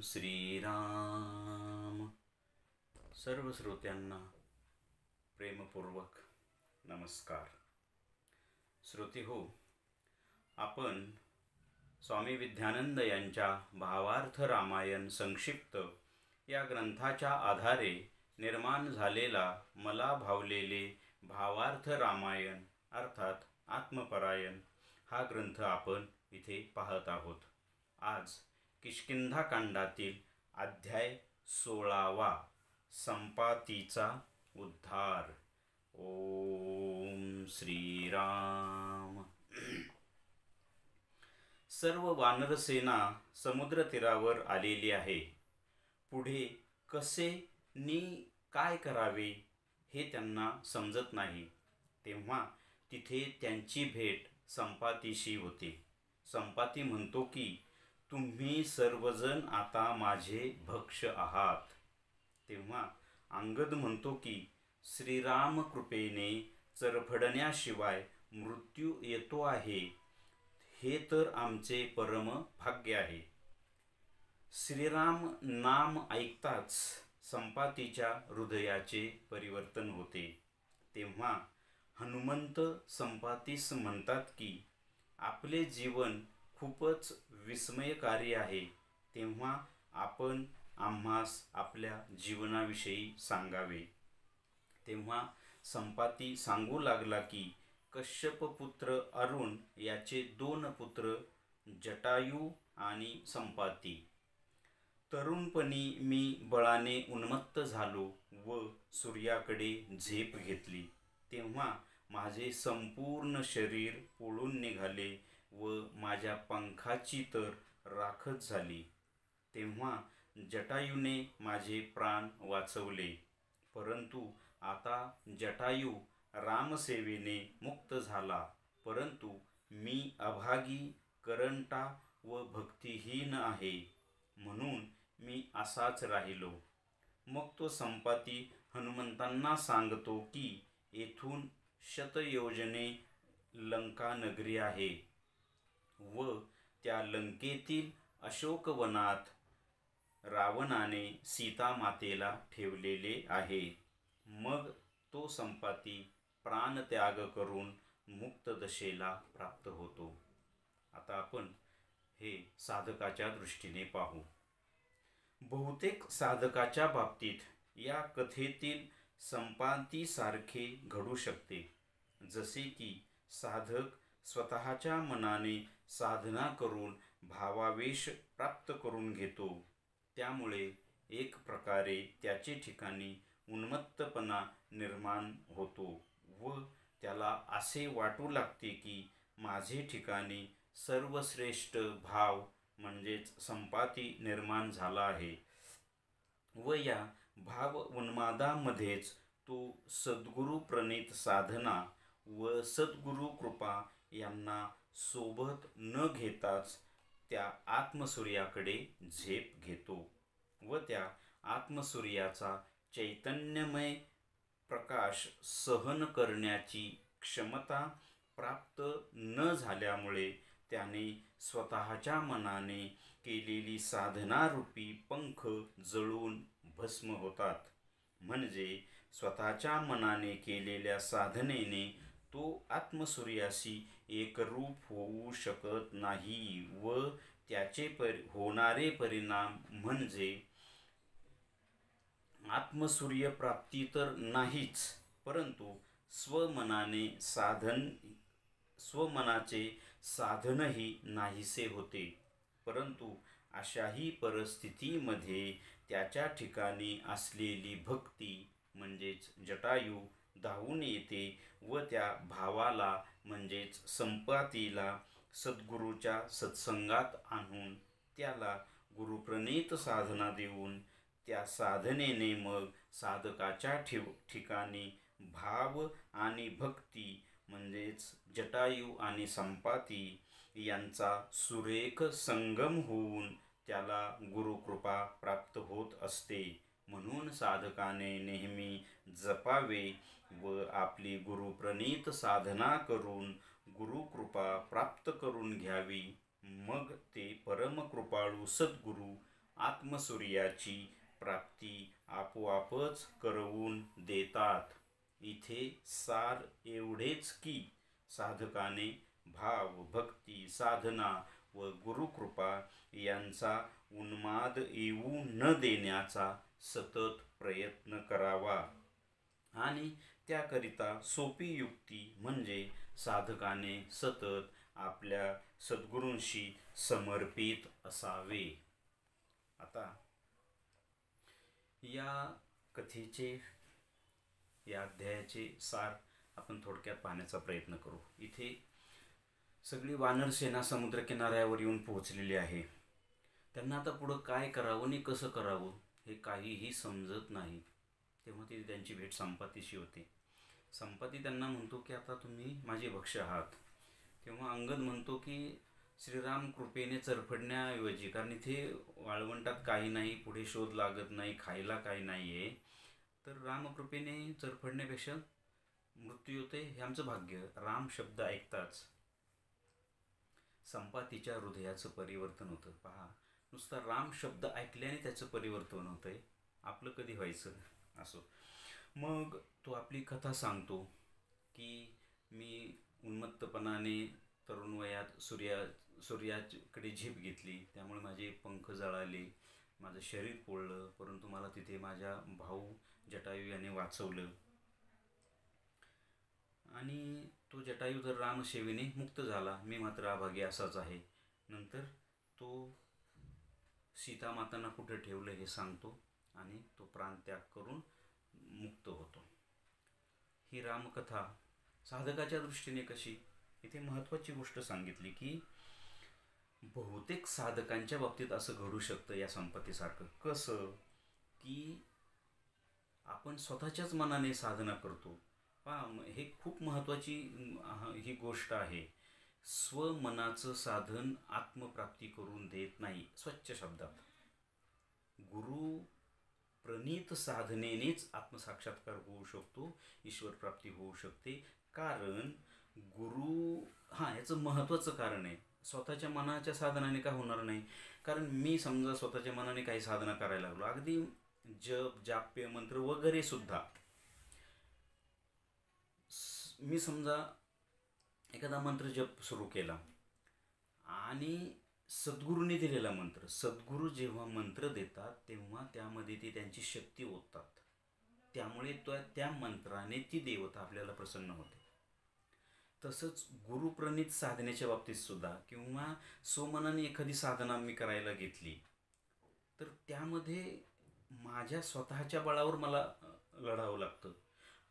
श्रीराम. सर्व श्रोत्यांना प्रेमपूर्वक नमस्कार. श्रोते हो, आपण स्वामी विद्यानंद यांच्या भावार्थ रामायण संक्षिप्त या ग्रंथाच्या आधारे निर्माण झालेला मला भावलेले भावार्थ रामायण अर्थात आत्मपरायण हा ग्रंथ आपण इथे पाहत आहोत. आज किष्किंधाकांडातील अध्याय 16वा संपातीचा उद्धार. ओम श्रीराम. सर्व वानरसेना समुद्र तीरावर आलेली आहे. पुढे कसे नी काय करावे हे त्यांना समजत नाही. तेव्हा तिथे त्यांची भेट संपातीशी होते. संपाती म्हणतो की तुम्ही सर्वजण आता माझे भक्ष आहात. तेव्हा अंगद म्हणतो की श्रीराम कृपेने चरफडण्याशिवाय मृत्यू येतो आहे, हे तर आमचे परम भाग्य आहे. श्रीराम नाम ऐकताच संपातीच्या हृदयाचे परिवर्तन होते. तेव्हा हनुमंत संपातीस म्हणतात की आपले जीवन खूपच विस्मयकारी आहे. तेव्हा आपण आम्हास आपल्या जीवनाविषयी सांगावे. तेव्हा संपाती सांगू लागला की कश्यप पुत्र अरुण याचे 2 पुत्र जटायू आणि संपाती. तरुणपणी मी बळाने उन्मत्त झालो व सूर्याकडे झेप घेतली. तेव्हा माझे संपूर्ण शरीर पोळून निघाले व माझ्या पंखाची तर राखच झाली. तेव्हा जटायूने माझे प्राण वाचवले. परंतु आता जटायू रामसेवेने मुक्त झाला, परंतु मी अभागी, करंटा व भक्तिहीन आहे, म्हणून मी असाच राहिलो. मग तो संपाती हनुमंतांना सांगतो की येथून शतयोजने लंका नगरी आहे व त्या लंकेतील अशोकवनात रावणाने सीता मातेला ठेवलेले आहे. मग तो संपाती प्राणत्याग करून मुक्त दशेला प्राप्त होतो. आता आपण हे साधकाच्या दृष्टीने पाहू. बहुतेक साधकाच्या बाबतीत या कथेतील संपातीसारखे घडू शकते. जसे की साधक स्वतःच्या मनाने साधना करून भावावेश प्राप्त करून घेतो. त्यामुळे एक प्रकारे त्याचे ठिकाणी उन्मत्तपणा निर्माण होतो व त्याला असे वाटू लागते की माझे ठिकाणी सर्वश्रेष्ठ भाव म्हणजेच संपाती निर्माण झाला आहे व या भाव उन्मादामध्येच तो सद्गुरु प्रणीत साधना व सद्गुरु कृपा यांना सोबत न घेताच त्या आत्मसूर्याकडे झेप घेतो व त्या आत्मसूर्याचा चैतन्यमय प्रकाश सहन करण्याची क्षमता प्राप्त न झाल्यामुळे त्याने स्वतःच्या मनाने केलेली साधनारूपी पंख जळून भस्म होतात. म्हणजे स्वतःच्या मनाने केलेल्या साधनेने तो आत्मसूर्याशी एकरूप होऊ शकत नाही व त्याचे होणारे परिणाम म्हणजे आत्मसूर्य प्राप्ती तर नाहीच, परंतु स्वमनाचे साधनही नाहीसे होते. परंतु अशाही परिस्थितीमध्ये त्याच्या ठिकाणी असलेली भक्ती म्हणजेच जटायू धावून येते व त्या भावाला म्हणजेच संपातीला सद्गुरूच्या सत्संगात आणून त्याला गुरुप्रणीत साधना देऊन त्या साधनेने मग साधकाच्या ठिकाणी भाव आणि भक्ती म्हणजेच जटायू आणि संपाती यांचा सुरेख संगम होऊन त्याला गुरुकृपा प्राप्त होत असते. म्हणून साधकाने नेहमी जपावे व आपली गुरुप्रणीत साधना करून गुरुकृपा प्राप्त करून घ्यावी. मग ते परमकृपाळू सद्गुरू आत्मसूर्याची प्राप्ती आपोआपच करवून देतात. इथे सार एवढेच की साधकाने भाव, भक्ती, साधना व गुरुकृपा यांचा उन्माद येऊ न देण्याचा सतत प्रयत्न करावा आणि त्याकरिता सोपी युक्ती म्हणजे साधकाने सतत आपल्या सद्गुरूंशी समर्पित असावे. आता या कथेचे, या अध्यायाचे सार आपण थोडक्यात पाहण्याचा प्रयत्न करू. इथे सगळी वानर सेना समुद्रकिनाऱ्यावर येऊन पोहोचलेली आहे. त्यांना आता पुढं काय करावं आणि कसं करावं हे काहीही समजत नाही. तेव्हा ती त्यांची भेट संपातीशी होते. संपाती त्यांना म्हणतो की आता तुम्ही माझे भक्ष आहात. तेव्हा अंगद म्हणतो की श्रीराम कृपेने चरफडण्याऐवजी, कारण इथे वाळवंटात काही नाही, पुढे शोध लागत नाही, खायला काही नाही आहे, तर रामकृपेने चरफडण्यापेक्षा मृत्यू होते हे आमचं भाग्य. राम शब्द ऐकताच संपातीच्या हृदयाचं परिवर्तन होतं. पहा, नुसता राम शब्द ऐकल्याने त्याचं परिवर्तन होतंय. आपलं कधी व्हायचं? असो. मग तो आपली कथा सांगतो की मी उन्मत्तपणाने तरुण वयात सूर्याकडे झेप घेतली, त्यामुळे माझे पंख जळाले, माझं शरीर पोळलं, परंतु मला तिथे माझ्या भाऊ जटायू याने वाचवलं आणि तो जटायू तर रामसेवेने मुक्त झाला. मी मात्र अभागी असाच आहे. नंतर तो सीतामातांना कुठे ठेवलं हे सांगतो आणि तो प्राणत्याग करून मुक्त होतो. ही रामकथा साधकाच्या दृष्टीने कशी? इथे महत्त्वाची गोष्ट सांगितली की बहुतेक साधकांच्या बाबतीत असं घडू शकतं या संपत्तीसारखं. कसं की आपण स्वतःच्याच मनाने साधना करतो. हे खूप महत्त्वाची ही गोष्ट आहे. स्वमनाचं साधन आत्मप्राप्ती करून देत नाही. स्वच्छ शब्दात, गुरु प्रणीत साधनेनेच आत्मसाक्षात्कार होऊ शकतो, ईश्वर प्राप्ती होऊ शकते. कारण गुरु, याचं महत्त्वाचं कारण आहे. स्वतःच्या मनाच्या साधनाने काय होणार नाही. कारण मी समजा स्वतःच्या मनाने काही साधना करायला लागलो, अगदी जप, जाप्य, मंत्र वगैरे सुद्धा, मी समजा एखादा मंत्र जप सुरू केला आणि सद्गुरूंनी दिलेला मंत्र, सद्गुरू जेव्हा मंत्र देतात तेव्हा त्यामध्ये ती त्यांची शक्ती ओततात, त्यामुळे त्या मंत्राने ती देवता आपल्याला प्रसन्न होते. तसंच गुरुप्रणीत साधनेच्या बाबतीत सुद्धा, किंवा स्वमनाने एखादी साधना मी करायला घेतली तर त्यामध्ये माझ्या स्वतःच्या बळावर मला लढावं लागतं.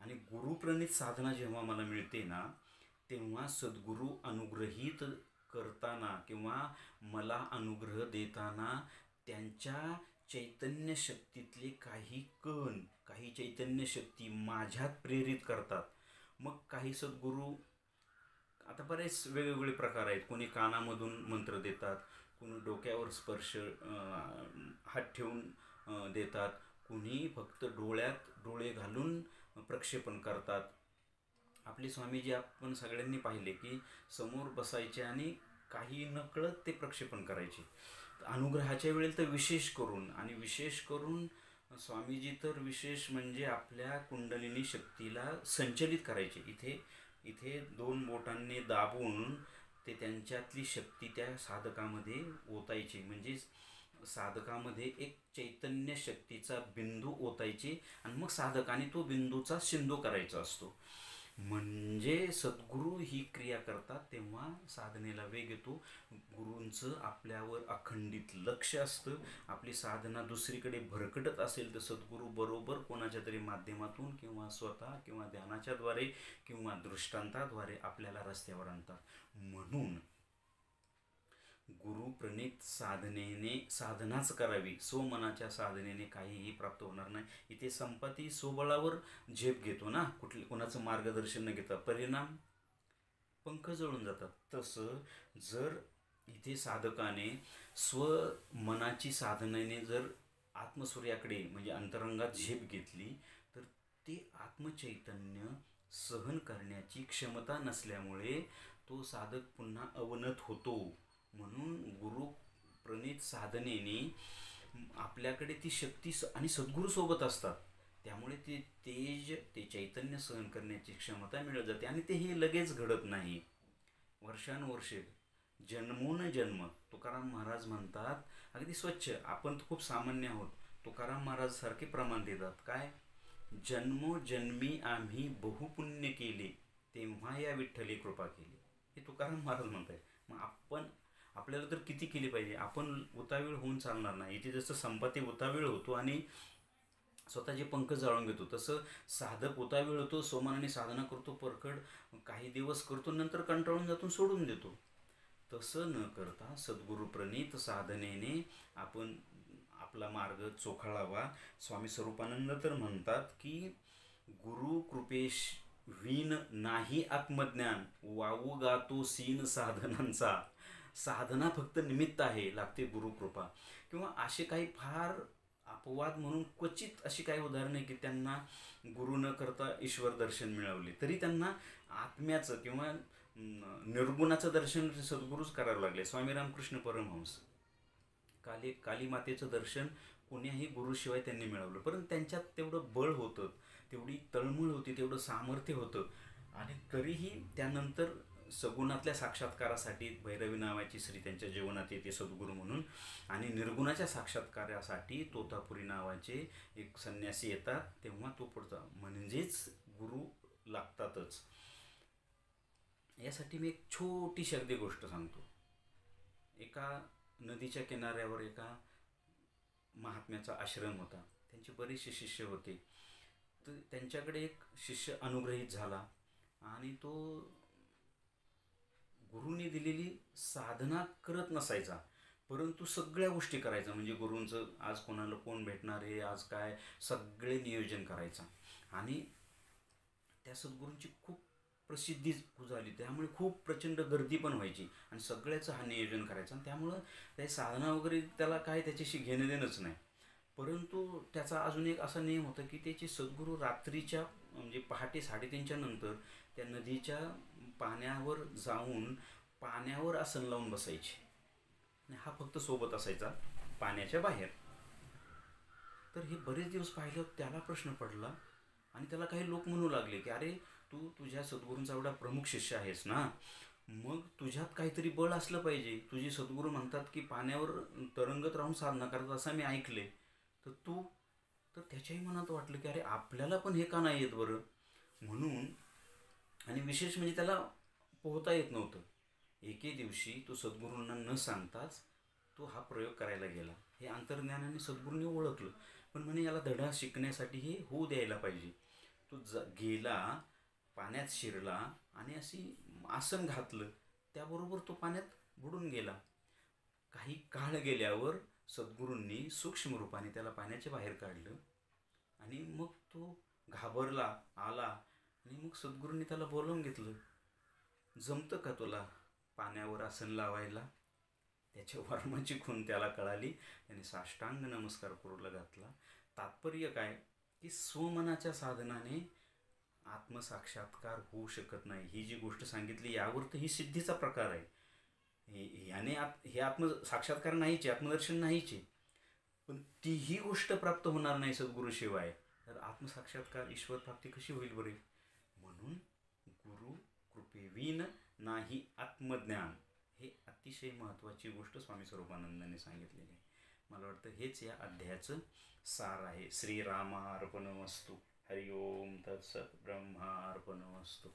आणि गुरुप्रणीत साधना जेव्हा मला मिळते ना, तेव्हा सद्गुरू अनुग्रहित करताना किंवा मला अनुग्रह देताना त्यांच्या चैतन्य शक्तीतले काही कण, काही चैतन्य शक्ती माझ्यात प्रेरित करतात. मग काही सद्गुरू, आता बरेच वेगवेगळे प्रकार आहेत. कोणी कानामधून मंत्र देतात, कोणी डोक्यावर स्पर्श हात ठेवून देतात, कोणी फक्त डोळ्यात डोळे घालून प्रक्षेपण करतात. आपले स्वामीजी आपण सगळ्यांनी पाहिले की समोर बसायचे आणि काही नकळत ते प्रक्षेपण करायचे. अनुग्रहाच्या वेळेला तर विशेष करून स्वामीजी तर विशेष म्हणजे आपल्या कुंडलिनी शक्तीला संचलित करायचे. इथे 2 बोटांनी दाबून ते त्यांच्यातली शक्ती त्या साधकामध्ये ओतायचे. म्हणजे साधकामध्ये एक चैतन्य शक्तीचा बिंदू ओतायचे आणि मग साधकाने तो बिंदूचा सिंधू करायचा असतो. म्हणजे सद्गुरू ही क्रिया करतात तेव्हा साधनेला वेग येतो. गुरूंचं आपल्यावर अखंडित लक्ष असतं. आपली साधना दुसरीकडे भरकटत असेल तर सद्गुरू बरोबर कोणाच्या तरी माध्यमातून किंवा स्वतः किंवा ध्यानाच्याद्वारे किंवा दृष्टांताद्वारे आपल्याला रस्त्यावर आणतात. म्हणून गुरुप्रणीत साधनाच करावी. स्वमनाच्या साधनेने काहीही प्राप्त होणार नाही. इथे संपत्ती स्वबळावर झेप घेतो ना, कोणाचं मार्गदर्शन न घेता, परिणाम पंख जळून जातात. तसं जर इथे साधकाने स्वमनाची साधनेने जर आत्मसूर्याकडे म्हणजे अंतरंगात झेप घेतली तर ते आत्मचैतन्य सहन करण्याची क्षमता नसल्यामुळे तो साधक पुन्हा अवनत होतो. म्हणून गुरुप्रणीत साधनेने आपल्याकडे ती शक्ती आणि सद्गुरू सोबत असतात, त्यामुळे ते तेज, ते चैतन्य सहन करण्याची क्षमता मिळत जाते. आणि ते हे लगेच घडत नाही, वर्षानुवर्षे, जन्मोन जन्म. तुकाराम महाराज म्हणतात, अगदी स्वच्छ, आपण तर खूप सामान्य आहोत, तुकाराम महाराज सारखे प्रमाण देतात. काय? जन्मोजन्मी आम्ही बहुपुण्य केले, तेव्हा या विठ्ठली कृपा केली. हे तुकाराम महाराज म्हणतात. मग आपल्याला तर किती केली पाहिजे? आपण उतावीळ होऊन चालणार नाही. इथे जसं संपाती उतावीळ होतो आणि स्वतःचे पंख जाळून घेतो, तसं साधक उतावीळ होतो, सोमानाने साधना करतो, परखड काही दिवस करतो, नंतर कंटाळून जातो, सोडून देतो. तसं न करता सद्गुरुप्रणीत साधनेने आपण आपला मार्ग चोखाळावा. स्वामी स्वरूपानंद तर म्हणतात की गुरु कृपेश विन नाही आत्मज्ञान, वावू गातो सीन साधनांचा. साधना फक्त निमित्त आहे, लागते गुरुकृपा. किंवा असे काही फार अपवाद म्हणून क्वचित अशी काही उदाहरणे की त्यांना गुरु न करता ईश्वर दर्शन मिळवले, तरी त्यांना आत्म्याचं किंवा निर्गुणाचं दर्शन सद्गुरूच करावं लागले. स्वामी रामकृष्ण परमहंस काली मातेचं दर्शन कोण्याही गुरुशिवाय त्यांनी मिळवलं, परंतु त्यांच्यात तेवढं बळ होतं, तेवढी तळमळ होती, तेवढं सामर्थ्य होतं. आणि तरीही त्यानंतर सगुणातल्या साक्षात्कारासाठी भैरवी नावाची स्त्री त्यांच्या जीवनात येते सद्गुरू म्हणून, आणि निर्गुणाच्या साक्षात्कारासाठी तोतापुरी नावाचे एक संन्यासी येतात, तेव्हा तो पुढचा म्हणजेच गुरु लागतातच. यासाठी मी एक छोटीशी अगदी गोष्ट सांगतो. एका नदीच्या किनाऱ्यावर एका महात्म्याचा आश्रम होता, त्यांचे बरेचसे शिष्य होते. तर त्यांच्याकडे एक शिष्य अनुग्रहित झाला आणि तो गुरुंनी दिलेली साधना करत नसायचा, परंतु सगळ्या गोष्टी करायचा. म्हणजे गुरूंचं आज कोणाला कोण भेटणार आहे, आज काय, सगळे नियोजन करायचा. आणि त्या सद्गुरूंची खूप प्रसिद्धी झाली, त्यामुळे खूप प्रचंड गर्दी पण व्हायची आणि सगळ्याचं हा नियोजन करायचं. आणि त्यामुळं काही साधना वगैरे त्याला काय त्याच्याशी घेणं देणंच नाही. परंतु त्याचा अजून एक असा नियम होता की त्याचे सद्गुरू रात्रीच्या म्हणजे पहाटे 3:30च्या नंतर त्या नदीच्या पाण्यावर जाऊन पाण्यावर आसन लावून बसायचे आणि हा फक्त सोबत असायचा पाण्याच्या बाहेर. तर हे बरेच दिवस पाहिलं, त्याला प्रश्न पडला आणि त्याला काही लोक म्हणू लागले की अरे तू तुझ्या सद्गुरूंचा एवढा प्रमुख शिष्य आहेस ना, मग तुझ्यात काहीतरी बळ असलं पाहिजे. तुझे सद्गुरू म्हणतात की पाण्यावर तरंगत राहून साधना करतात असं मी ऐकले, तर त्याच्याही मनात वाटलं की अरे आपल्याला पण हे का नाही येत बरं म्हणून. आणि विशेष म्हणजे त्याला पोहता येत नव्हतं. एके दिवशी तो सद्गुरूंना न सांगताच तो हा प्रयोग करायला गेला. हे अंतर्ज्ञानाने सद्गुरूंनी ओळखलं, पण म्हणे याला धडा शिकण्यासाठी हे होऊ द्यायला पाहिजे. तो गेला, पाण्यात शिरला आणि अशी आसन घातलं, त्याबरोबर तो पाण्यात बुडून गेला. काही काळ गेल्यावर सद्गुरूंनी सूक्ष्म रूपाने त्याला पाण्याच्या बाहेर काढलं आणि मग तो घाबरला, आला आणि मग सद्गुरूंनी त्याला बोलावून घेतलं. जमतं का तुला पाण्यावर आसन लावायला? त्याच्या वर्माची खूण त्याला कळाली. त्याने साष्टांग नमस्कार करू घातला. तात्पर्य काय की स्वमनाच्या साधनाने आत्मसाक्षात्कार होऊ शकत नाही. ही जी गोष्ट सांगितली यावर तर ही सिद्धीचा प्रकार आहे. याने हे आत्मसाक्षात्कार नाहीचे, आत्मदर्शन नाहीचे, पण तीही गोष्ट प्राप्त होणार नाही सद्गुरूशिवाय. तर आत्मसाक्षात्कार, ईश्वर प्राप्ती कशी होईल बरे? म्हणून गुरु कृपेविन नाही आत्मज्ञान, हे अतिशय महत्त्वाची गोष्ट स्वामी स्वरूपानंदाने सांगितलेली आहे. मला वाटतं हेच या अध्यायाचं सार आहे. श्रीरामार्पणमस्तु. हरि ओम तत्सत. ब्रह्मार्पणमस्तु.